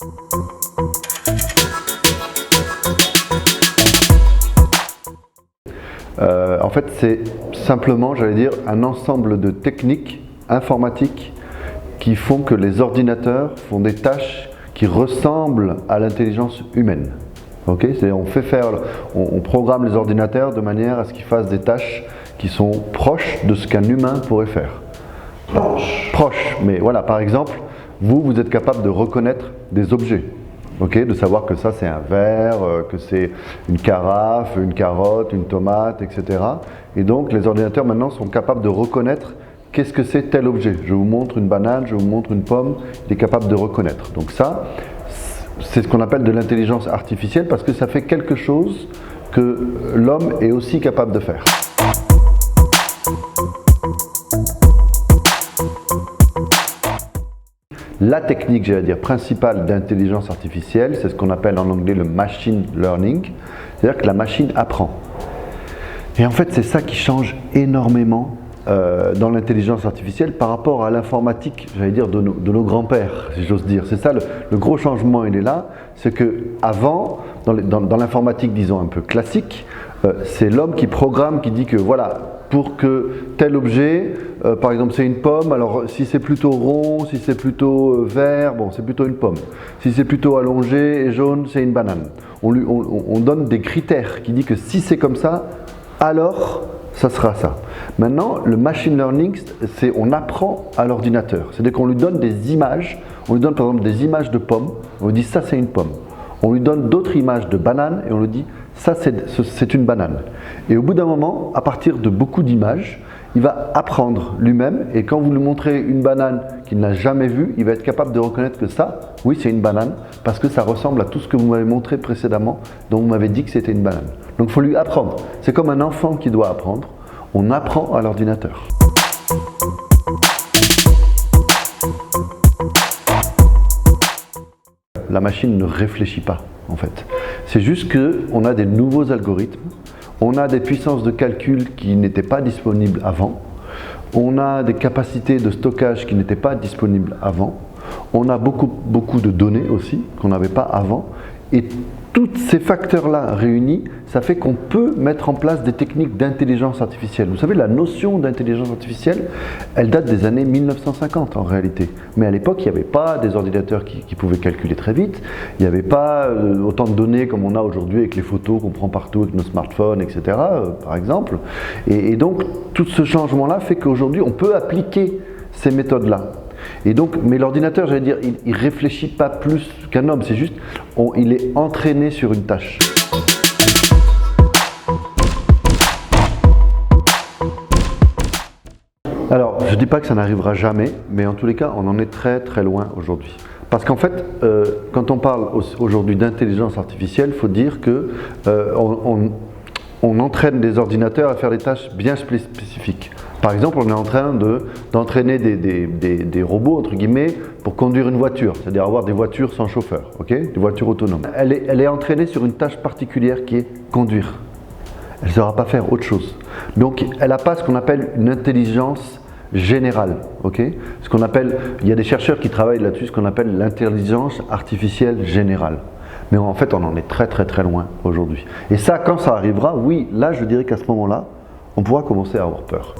En fait, c'est simplement, j'allais dire, un ensemble de techniques informatiques qui font que les ordinateurs font des tâches qui ressemblent à l'intelligence humaine. Okay, on programme les ordinateurs de manière à ce qu'ils fassent des tâches qui sont proches de ce qu'un humain pourrait faire. Proche, mais voilà, par exemple, vous êtes capable de reconnaître des objets. Okay, de savoir que ça c'est un verre, que c'est une carafe, une carotte, une tomate, etc. Et donc les ordinateurs maintenant sont capables de reconnaître qu'est-ce que c'est tel objet. Je vous montre une banane, je vous montre une pomme, il est capable de reconnaître. Donc ça, c'est ce qu'on appelle de l'intelligence artificielle parce que ça fait quelque chose que l'homme est aussi capable de faire. La technique, j'allais dire, principale d'intelligence artificielle, c'est ce qu'on appelle en anglais le machine learning, c'est-à-dire que la machine apprend. Et en fait, c'est ça qui change énormément dans l'intelligence artificielle par rapport à l'informatique, j'allais dire, de nos grands-pères, si j'ose dire. C'est ça, le gros changement, il est là, c'est qu'avant, dans l'informatique, disons, un peu classique, c'est l'homme qui programme, qui dit que voilà, pour que tel objet, par exemple c'est une pomme, alors si c'est plutôt rond, si c'est plutôt vert, bon c'est plutôt une pomme. Si c'est plutôt allongé et jaune, c'est une banane. On donne des critères qui disent que si c'est comme ça, alors ça sera ça. Maintenant, le machine learning, c'est on apprend à l'ordinateur. C'est-à-dire qu'on lui donne des images, on lui donne par exemple des images de pommes, on lui dit ça c'est une pomme. On lui donne d'autres images de bananes et on lui dit ça c'est une banane. Et au bout d'un moment, à partir de beaucoup d'images, il va apprendre lui-même et quand vous lui montrez une banane qu'il n'a jamais vue, il va être capable de reconnaître que ça, oui c'est une banane, parce que ça ressemble à tout ce que vous m'avez montré précédemment, dont vous m'avez dit que c'était une banane. Donc il faut lui apprendre. C'est comme un enfant qui doit apprendre. On apprend à l'ordinateur. La machine ne réfléchit pas en fait. C'est juste qu'on a des nouveaux algorithmes, on a des puissances de calcul qui n'étaient pas disponibles avant, on a des capacités de stockage qui n'étaient pas disponibles avant, on a beaucoup de données aussi qu'on n'avait pas avant, et tous ces facteurs-là réunis, ça fait qu'on peut mettre en place des techniques d'intelligence artificielle. Vous savez, la notion d'intelligence artificielle, elle date des années 1950 en réalité. Mais à l'époque, il n'y avait pas des ordinateurs qui pouvaient calculer très vite, il n'y avait pas autant de données comme on a aujourd'hui avec les photos qu'on prend partout avec nos smartphones, etc. Par exemple. Et donc, tout ce changement-là fait qu'aujourd'hui, on peut appliquer ces méthodes-là. Et donc, mais l'ordinateur, j'allais dire, il ne réfléchit pas plus qu'un homme, c'est juste, il est entraîné sur une tâche. Alors, je ne dis pas que ça n'arrivera jamais, mais en tous les cas, on en est très très loin aujourd'hui. Parce qu'en fait, quand on parle aujourd'hui d'intelligence artificielle, il faut dire que on entraîne des ordinateurs à faire des tâches bien spécifiques. Par exemple, on est en train d'entraîner des robots, entre guillemets, pour conduire une voiture, c'est-à-dire avoir des voitures sans chauffeur, okay, des voitures autonomes. Elle est entraînée sur une tâche particulière qui est conduire. Elle ne saura pas faire autre chose. Donc, elle n'a pas ce qu'on appelle une intelligence générale. Okay, il y a des chercheurs qui travaillent là-dessus, ce qu'on appelle l'intelligence artificielle générale. Mais en fait, on en est très très très loin aujourd'hui. Et ça, quand ça arrivera, oui, là je dirais qu'à ce moment-là, on pourra commencer à avoir peur.